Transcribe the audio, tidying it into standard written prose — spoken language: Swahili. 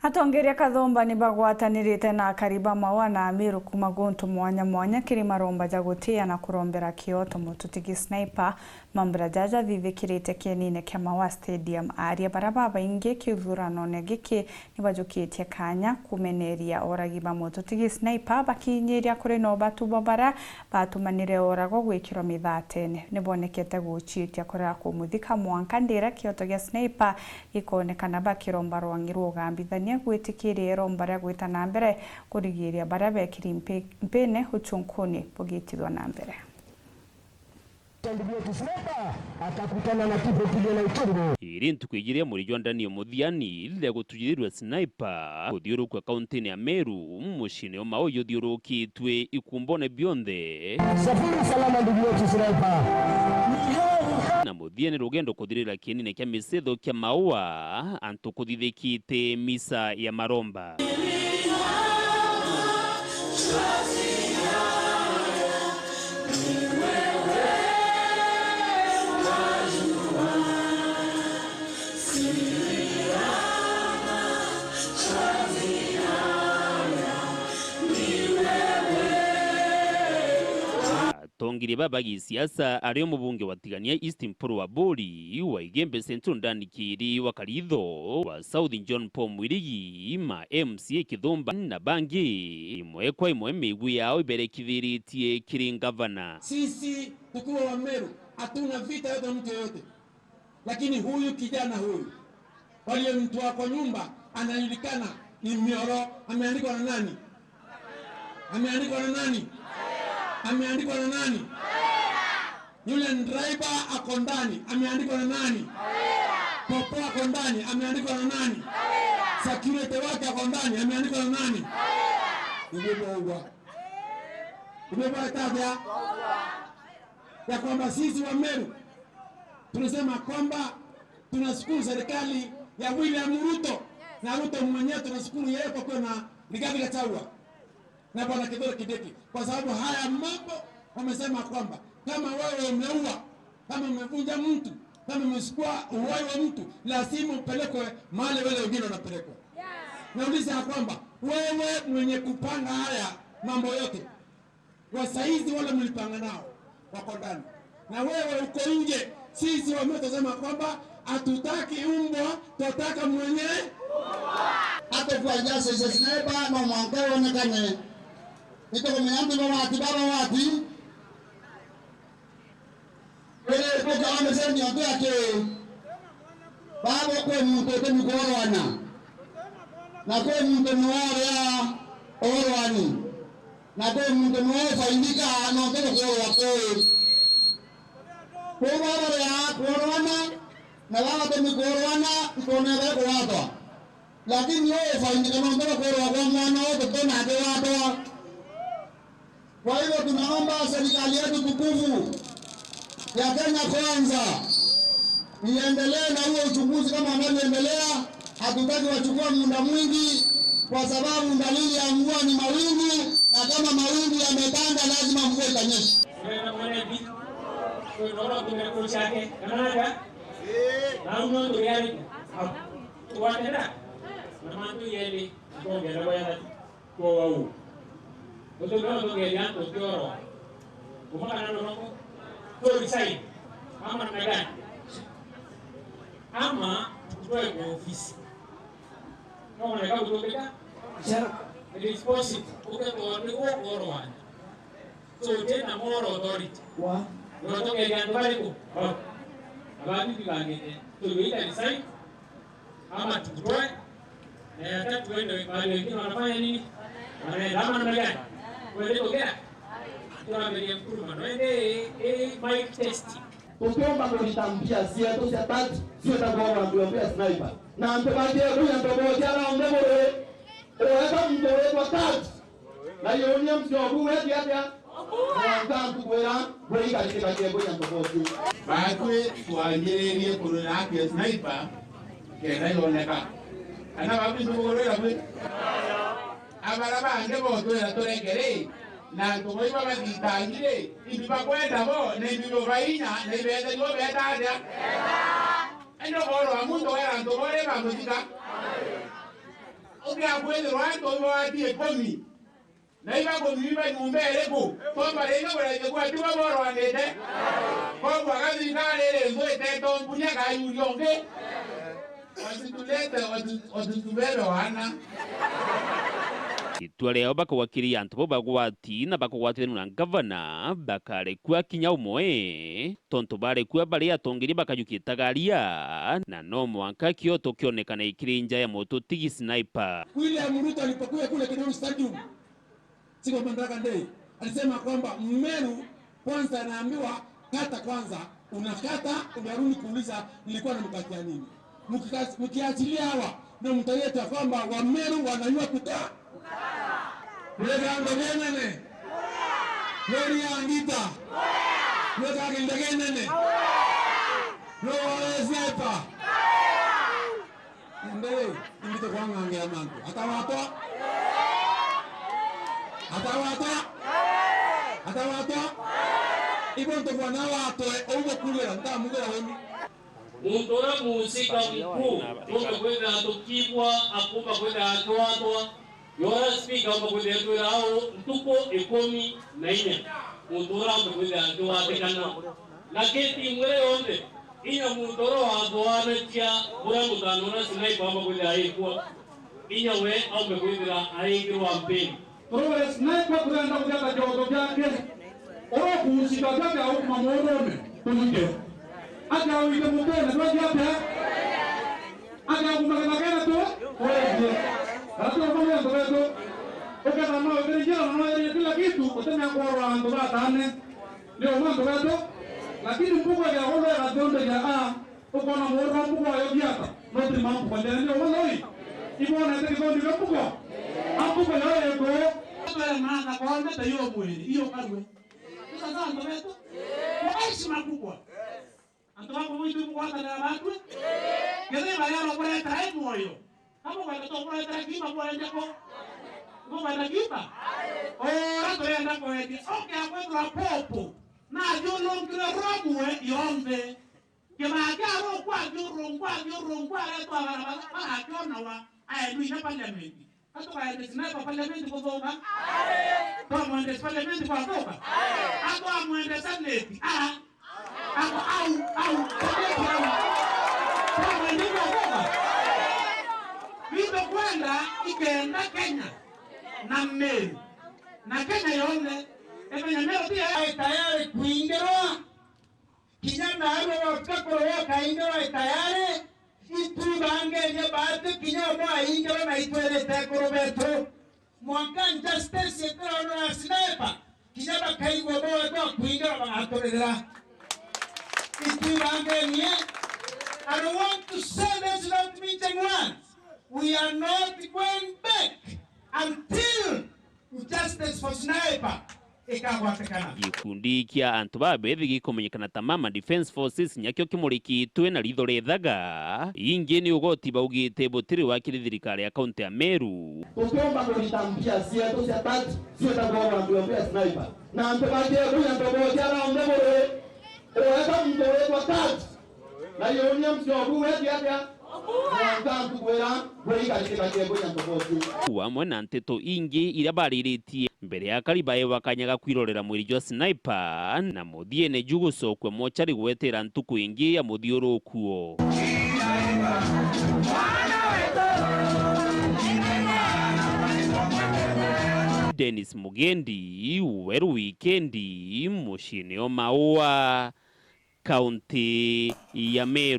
Atongeria kathomba ni bagwatanirite na AKARI bamwe na amiru kuma guntu mwanya mwanya kiri maromba ja gutia na kurombera KIOTO MUTUTIGI Sniper mambura jaja thithikirite kienine kia Mawa Stadium aria baraba baingi kithurano negiki nibajukitie kanya kumeneria oragi ba MUTUTIGI Sniper bakinyiria kuri no batu babara batumanire orago gwikirwa mithatene nibonekete guchitia kuri kumuthika MWANKA ndira KIOTO gia Sniper ikonekana bakiromba rwangirwo gambithania gwitikiria romba ria gwita NAMBERE kurigiria bara bekiri MPINE huchunkuni BAGITE NAMBERE iri ntukwigiria muri ndani omuthiani ile gutujirirwa Sniper kuthiurukwa kaunti ya Meru mushine o mao yuthiurukitwe ikumbone bionthe safari salama ndugu yetu Sniper na muthiani rugendo kuthirira kienine kia misetho kia Maua antu kuthithikite misa ya maromba Tongiri baba gisiasa ario mubunge watigania East Mpuru wa Bori wa Igembe Central ndani kiri wa Karitho wa South John Paul Mwirigi ma MCA Kithumba na bangi imwe kwa imwe migu yao iberekithiritie kiri gavana. Sisi tukiwa wa Meru hatuna vita yote mtu yote, lakini huyu kijana huyu waliyemtoa kwa nyumba anajulikana ni Mioro. Ameandikwa na nani? Ameandikwa na nani? Ameandikwa na nani? Yule driver ako ndani ameandikwa na nani? Popo ako ndani ameandikwa na nani? Security wake ako ndani ameandikwa na nani? Umepata ya kwamba sisi wa Meru tunasema kwamba tunashukuru serikali ya William Ruto na Ruto mwenyewe, tunashukuru yeye kwa kuwa na Rigathi Gachagua na Bwana Kideki, kwa sababu haya mambo wamesema kwamba kama wewe umeua, kama umevunja mtu, kama umechukua uhai wa mtu, lazima upelekwe mahali wale wengine wanapelekwa. Nauliza kwamba wewe mwenye kupanga haya mambo yote, wasaizi wale mlipanga nao wako ndani na wewe uko nje. Sisi wametusema kwamba hatutaki umbwa, tunataka mwenye hata kwa jasa Sniper na MWANKA onekane. Ito kumiambi kwa wati baba wati wele kwa amesema nyoto yake baba kwa mtoto mkorwana na kwa mtoto mwaya orwani na kwa mtoto mwaya faindika no mtoto kwa wako kwa baba ya korwana na baba kwa mkorwana kuonera kwa watu, lakini yeye faindika no mtoto kwa wako mwana wote na watu. Kwa hivyo tunaomba serikali yetu tukufu ya Kenya Kwanza iendelee na huo uchunguzi kama unavyoendelea. Hatutaki wachukua muda mwingi, kwa sababu dalili ya mvua ni mawingu, na kama mawingu yametanda lazima mvua itanyesha. Atongeria Tokyo kumakana nongo tori sai ama namegani ama tutoe kwa ofisi kama unataka kutokea ishara responsive ukatoa kwa orwan so tena more authority wa Atongeria ndobali ko abandi bibangete tuliita design ama tutoe na hata tuende mahali wengine wanafanya nini wanaenda ama namegani kuelekea tunaangalia improvement mic testing ukiomba kulitambia sia to sia tatu sio takuwa kuombea Sniper na mpebaje huyu ndoboja na ndebore oeka mdowe kwa tatu na yonia mshobu wetu hapa mwanga kuwera boi katika jengo ya ndoboji baatwe tuanjererie kuruna kwa Sniper kenda yoneka ana babu ndogorera bwe abaraba ndebo twera toregere na ntogo iba bagitangire ibiba kwenda bo ne bibo baina ne bende yo betaja endo boro amundo era ntogore bamutika akwende rwando wadi komi na iba komi iba nyumbere ko kwa lenga kwa kwa tuwa boro andete kwa kazi kale nzo teto mpunya kayulionge wasitulete wasitubebe wana itua rĩao bakagwakiria antu bo bagwati na bakagwatĩrwo na gavana bakarekua kinya umwe tontu barekua bari atongeria bakajukitagaria na no mwanka KIOTO kionekana ikiri nja ya MUTUTIGI Sniper. William Ruto alipokuwa kule Kidong Stadium siku ya Madaraka Day alisema kwamba Meru kwanza anaambiwa kata kwanza, unakata unarudi kuuliza nilikuwa namkatia nini. Mkiachilia hawa na mtaleta kwamba Wameru wanajua kukaa Wega ndogenene Wega angita Wega ndogenene Wega sniper Ndele indito kwa ngangea mangu Atawatwa Ibonto kwa nawa atoe Ogo kulera nta mugera wemi Mundora musika mkuu Tume kwenda atukibwa Akuma kwenda atuatwa Yora speaker mbakwende atwirao ntuko 14 mundora mbakwende atuatekana na keti mwere yonde inya mundora wa tia bura mutanona Sniper mbakwende aikuwa inya we au mbakwende aikuwa mpeni Kûrombera Sniper kurenda kujata jogo byake oro kumusika byake au mamorone tumuke aka wite mutene twajata aka kumagana to wewe Rato kama ndo wewe ukata mama ukirinjia mama ile kila kitu utemea kwa ndo batane leo mama wewe lakini mpuko ya wale ratonde ya uko na moro mpuko ya biata ndio mambo kwa ndio wale hii ipo na teke kwa ndio mpuko mpuko ya yego kwa maana kwa ndio hiyo mwili hiyo karwe sasa ndo wewe heshima kubwa antoka mwitu kwa hata na watu kile bayano kwa time moyo hapo kwa ndio kwa takiba kwa ndako kwa takiba rato yenda kwa eti okay akwenda popo na jolo ngire romwe yombe kema agaro kwa joro reto bara akiona wa ayedu ina parliament hato kwa eti Sniper parliament kwa boga kwa mwende parliament kwa boga hapo mwende senate au kwa mwende kwa boga Vito kwenda ikaenda Kenya na Meru na Kenya yone Meru pia tayari kuingerwa kinyana hano wakakorowa kaingerwa tayari itubange nye baate kinyabo aingerwa na itwele tekoro beto mwanka justice yetero na Sniper kinyaba kaigwa bowe kwa kuingerwa bangatorera itubange nye I don't want to say this without meeting once. We are not going back until justice for Sniper ikawatekana. Gikundi kia antu babethi gikumenyekana ta Mama Defense Forces nyakio kimurikitwe na ritho rethaga ingi ni ugoti baugite butiri wa thirikari ya kaunti ya Meru tukiomba kulitambia sieto cia tatu sieta kwa wanduombea Sniper na ampebaje kuya ndoboja na ondebore eweka mtore kwa tatu na yonia msiobu wetu yapya Wamwe na nteto ingi iria bariritie mbere ya AKARI bakanyaga kwirorera mwiri jwa Sniper na muthiene jugusokwe mochari gwetera ntuku ingi ya muthiurukuo Dennis Mugendi Weru Wikendi mushini o Maua kaunti ya Meru.